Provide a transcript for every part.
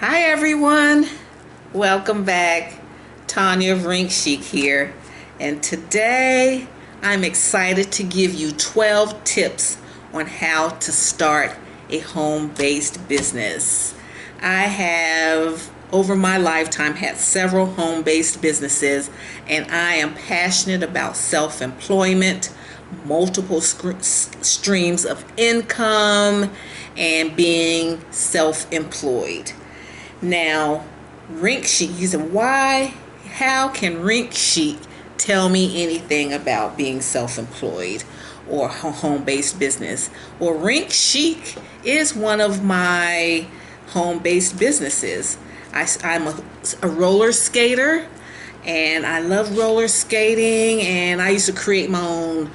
Hi everyone, welcome back. Tanya of Chic here, and today I'm excited to give you 12 tips on how to start a home-based business. I have over my lifetime had several home-based businesses, and I am passionate about self-employment, multiple streams of income, and being self-employed. Now, Rink Chic, you said, how can Rink Chic tell me anything about being self-employed or home-based business? Well, Rink Chic is one of my home-based businesses. I'm a roller skater, and I love roller skating, and I used to create my own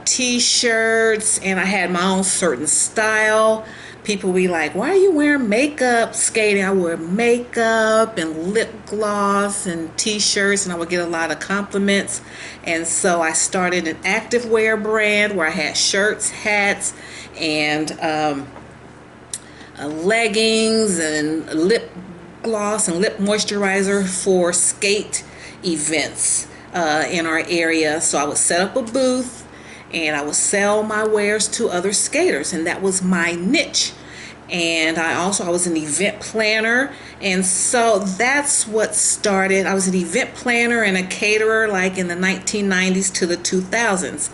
t-shirts, and I had my own certain style. People be like, why are you wearing makeup skating? I wear makeup and lip gloss and t-shirts, and I would get a lot of compliments. And so I started an activewear brand where I had shirts, hats, and leggings and lip gloss and lip moisturizer for skate events in our area. So I would set up a booth and I would sell my wares to other skaters, and that was my niche. And I was an event planner, and so that's what started. I was an event planner and a caterer like in the 1990s to the 2000s.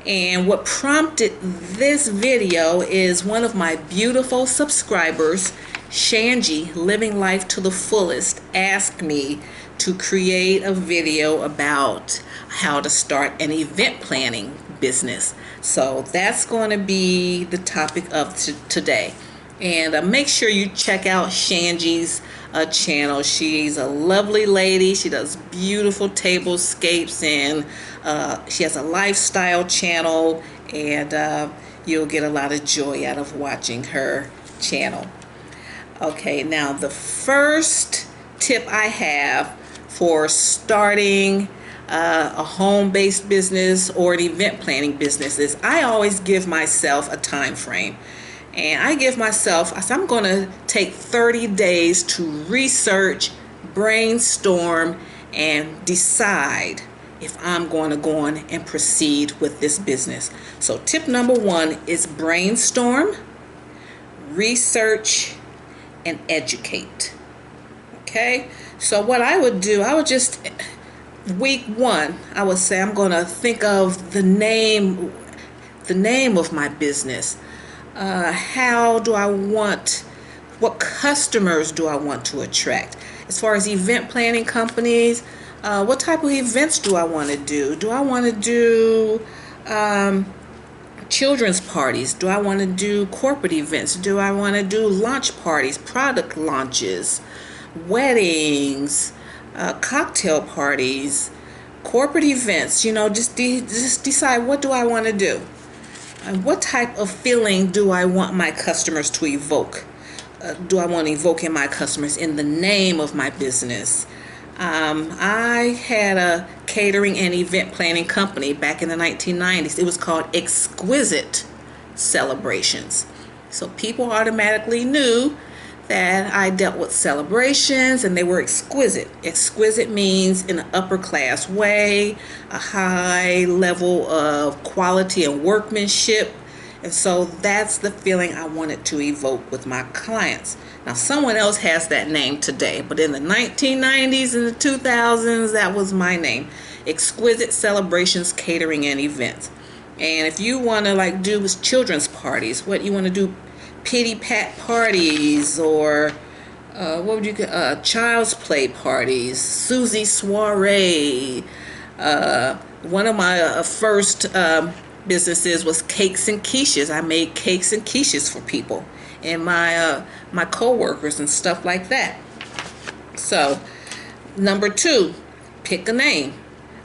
And what prompted this video is one of my beautiful subscribers, Shanji, Living Life to the Fullest, asked me to create a video about how to start an event planning business. So that's going to be the topic of today. And make sure you check out Shanji's channel. She's a lovely lady. She does beautiful tablescapes, and she has a lifestyle channel, and you'll get a lot of joy out of watching her channel. Okay, now the first tip I have for starting a home-based business or an event planning business is I always give myself a time frame. And I give myself, I'm going to take 30 days to research, brainstorm, and decide if I'm going to go on and proceed with this business. So tip number one is brainstorm, research, and educate. Okay, so what I would do, I would just, week one, I would say I'm going to think of the name of my business. How do I want, what customers do I want to attract? As far as event planning companies, what type of events do I want to do? Do I want to do children's parties? Do I want to do corporate events? Do I want to do launch parties, product launches, weddings, cocktail parties, corporate events? You know, just decide, what do I want to do? And what type of feeling do I want my customers to evoke? Do I want to evoke in my customers in the name of my business? I had a catering and event planning company back in the 1990s. It was called Exquisite Celebrations. So people automatically knew that I dealt with celebrations, and they were exquisite. Exquisite means in an upper class way, a high level of quality and workmanship. And so that's the feeling I wanted to evoke with my clients. Now, someone else has that name today, but in the 1990s and the 2000s, that was my name. Exquisite Celebrations, Catering, and Events. And if you want to do children's parties, what you want to do, pity pat parties, or what would you call child's play parties, Susie soiree. One of my first businesses was cakes and quiches. I made cakes and quiches for people and my co-workers and stuff like that. So number two, pick a name.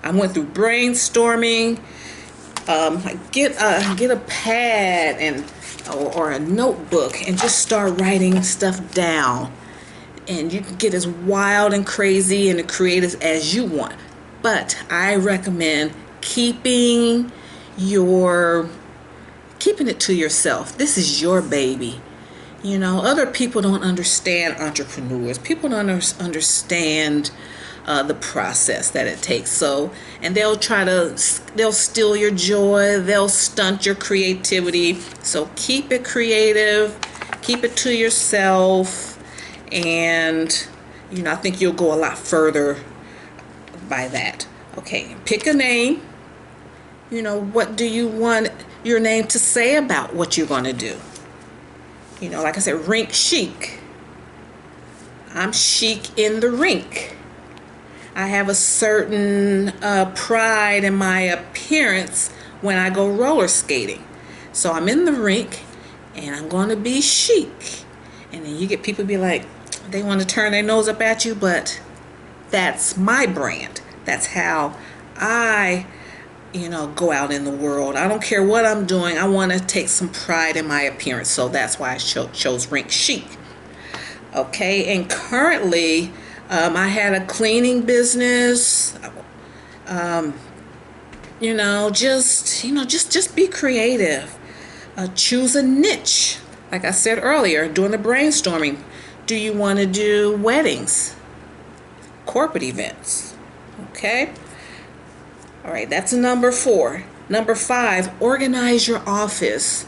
I went through brainstorming. Get a pad and or a notebook and just start writing stuff down, and you can get as wild and crazy and creative as you want, but I recommend keeping it to yourself. This is your baby. Other people don't understand entrepreneurs. People don't understand the process that it takes. So, and they'll steal your joy, they'll stunt your creativity. So keep it creative, keep it to yourself, and I think you'll go a lot further by that. Okay, pick a name. What do you want your name to say about what you're going to do? Like I said, rink chic. I'm chic in the rink. I have a certain pride in my appearance when I go roller skating. So I'm in the rink and I'm going to be chic. And then you get people be like, they want to turn their nose up at you, but that's my brand. That's how I go out in the world. I don't care what I'm doing. I want to take some pride in my appearance. So that's why I chose rink chic. Okay, and currently I had a cleaning business. Just be creative. Choose a niche. Like I said earlier, during the brainstorming, do you want to do weddings, corporate events? Okay. All right, that's number 4. Number 5, organize your office.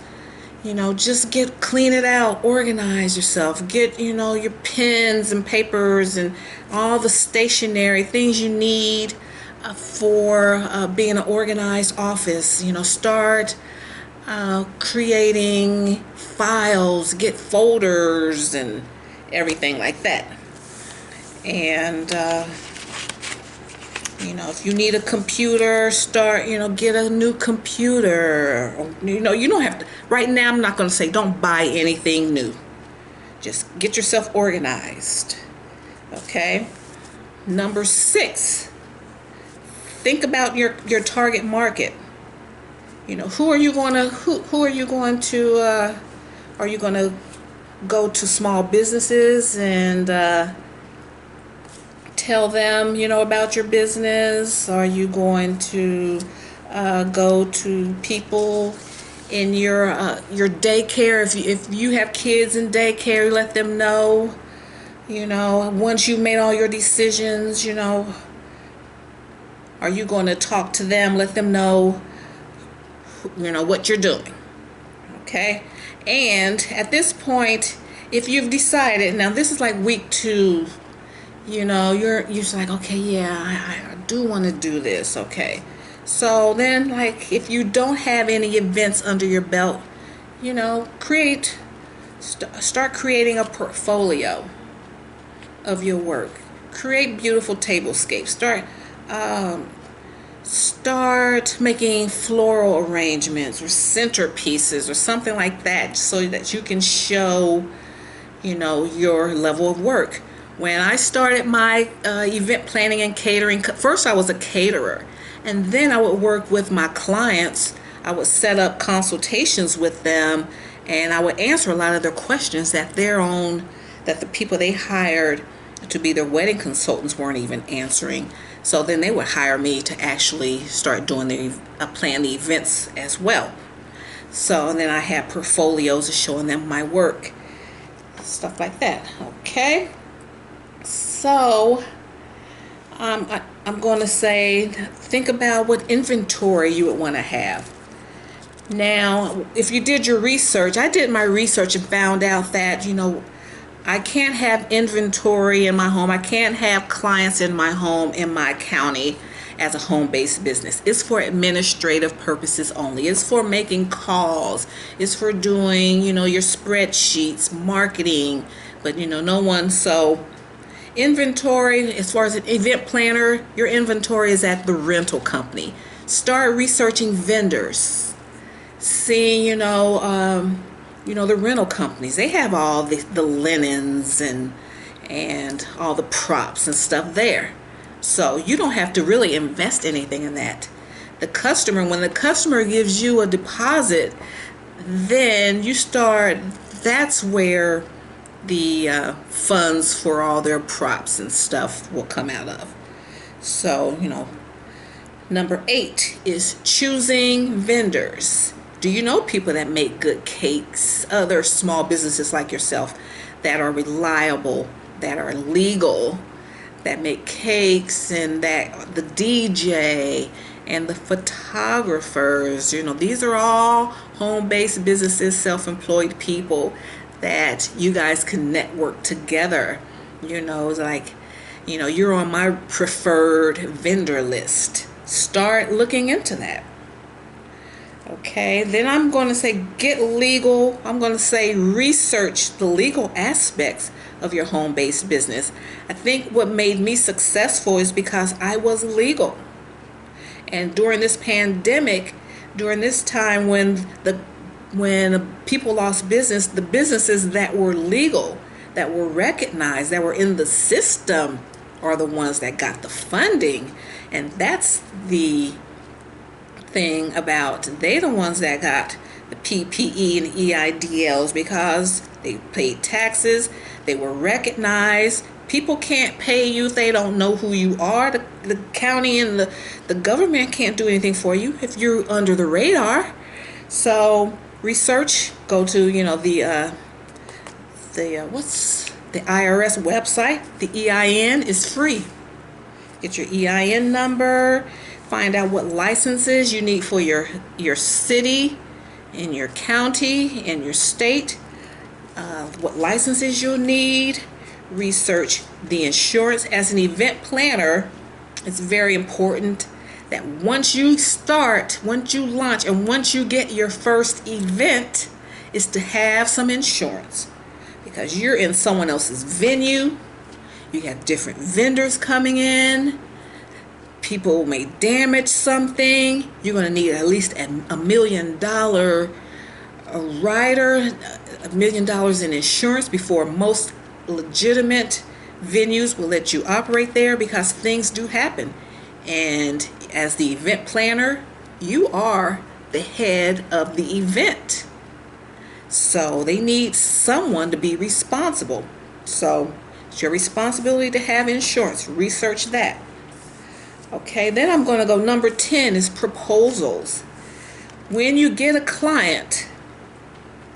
Just clean it out, organize yourself. Get, your pens and papers and all the stationery things you need for being an organized office. Start creating files, get folders and everything like that. And if you need a computer, start, get a new computer. You don't have to, right now I'm not going to say don't buy anything new. Just get yourself organized. Okay? Number 6, think about your target market. Who are you going to, are you going to go to small businesses and tell them, about your business? Are you going to go to people in your daycare? If you have kids in daycare, let them know. Once you've made all your decisions, are you going to talk to them, let them know, what you're doing? Okay, and at this point, if you've decided, now this is like week 2. You're just like, okay, yeah, I do want to do this. Okay, so then, like, if you don't have any events under your belt, start creating a portfolio of your work. Create beautiful tablescapes. Start making floral arrangements or centerpieces or something like that, so that you can show your level of work. When I started my event planning and catering, first I was a caterer, and then I would work with my clients. I would set up consultations with them, and I would answer a lot of their questions that the people they hired to be their wedding consultants weren't even answering. So then they would hire me to actually start doing plan the events as well. So, and then I had portfolios showing them my work, stuff like that. Okay. So I'm going to say, think about what inventory you would want to have. Now, if you did your research, I did my research and found out that, I can't have inventory in my home. I can't have clients in my home, in my county, as a home-based business. It's for administrative purposes only. It's for making calls. It's for doing, your spreadsheets, marketing, but, no one. So inventory, as far as an event planner, your inventory is at the rental company. Start researching vendors. Seeing, the rental companies. They have all the linens and all the props and stuff there. So you don't have to really invest anything in that. When the customer gives you a deposit, then that's where the funds for all their props and stuff will come out of. So, number 8 is choosing vendors. Do you know people that make good cakes? Other small businesses like yourself that are reliable, that are legal, that make cakes, and that the DJ and the photographers, these are all home-based businesses, self-employed people that you guys can network together. You're on my preferred vendor list. Start looking into that. Okay, then I'm going to say get legal. I'm going to say research the legal aspects of your home-based business. I think what made me successful is because I was legal. And during this pandemic, during this time when people lost business, the businesses that were legal, that were recognized, that were in the system are the ones that got the funding. And that's the thing about, they're the ones that got the PPE and EIDLs because they paid taxes, they were recognized. People can't pay you if they don't know who you are. The county and the government can't do anything for you if you're under the radar. So research, go to the IRS website. The EIN is free. Get your EIN number. Find out what licenses you need for your city, in your county, in your state. What licenses you'll need. Research the insurance. As an event planner, it's very important that once you launch, and once you get your first event, is to have some insurance, because you're in someone else's venue. You have different vendors coming in. People may damage something. You're going to need at least $1 million rider, $1 million in insurance before most legitimate venues will let you operate there, because things do happen. And as the event planner, you are the head of the event. So they need someone to be responsible. So it's your responsibility to have insurance. Research that. Okay, then I'm going to go number 10 is proposals. When you get a client,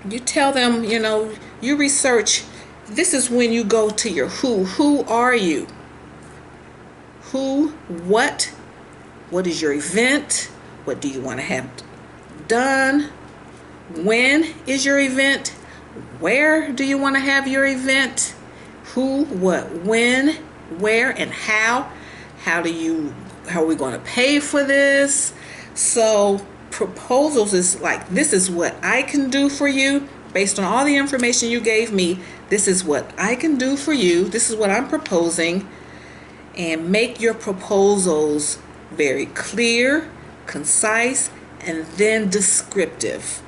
you tell them, you research. This is when you go to your who. Who are you? Who, what is your event? What do you want to have done? When is your event? Where do you want to have your event? Who, what, when, where, and how? How are we going to pay for this? So proposals is like, this is what I can do for you based on all the information you gave me. This is what I can do for you. This is what I'm proposing. And make your proposals very clear, concise, and then descriptive.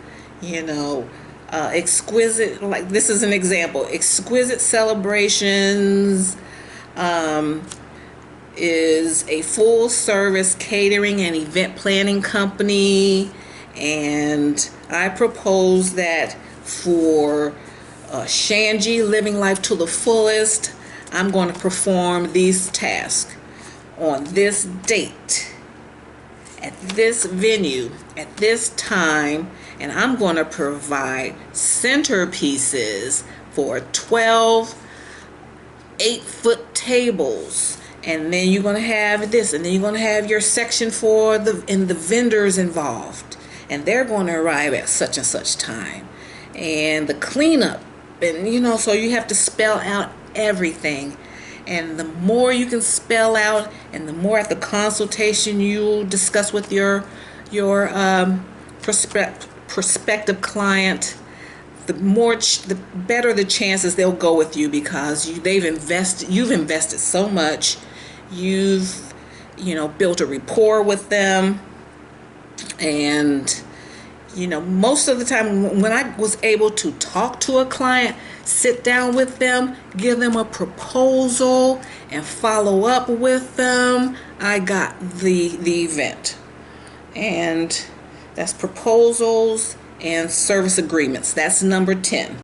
Exquisite, like this is an example. Exquisite Celebrations is a full service catering and event planning company, and I propose that for Shanji Living Life to the Fullest, I'm going to perform these tasks on this date, at this venue, at this time, and I'm going to provide centerpieces for 12 8-foot tables. And then you're going to have this, and then you're going to have your section for the vendors involved, and they're going to arrive at such and such time, and the cleanup, and so you have to spell out everything. And the more you can spell out, and the more at the consultation you discuss with your prospective client, the better the chances they'll go with you, because you've invested so much. You've built a rapport with them. And most of the time when I was able to talk to a client, sit down with them, give them a proposal, and follow up with them, I got the event. And that's proposals and service agreements. That's number 10.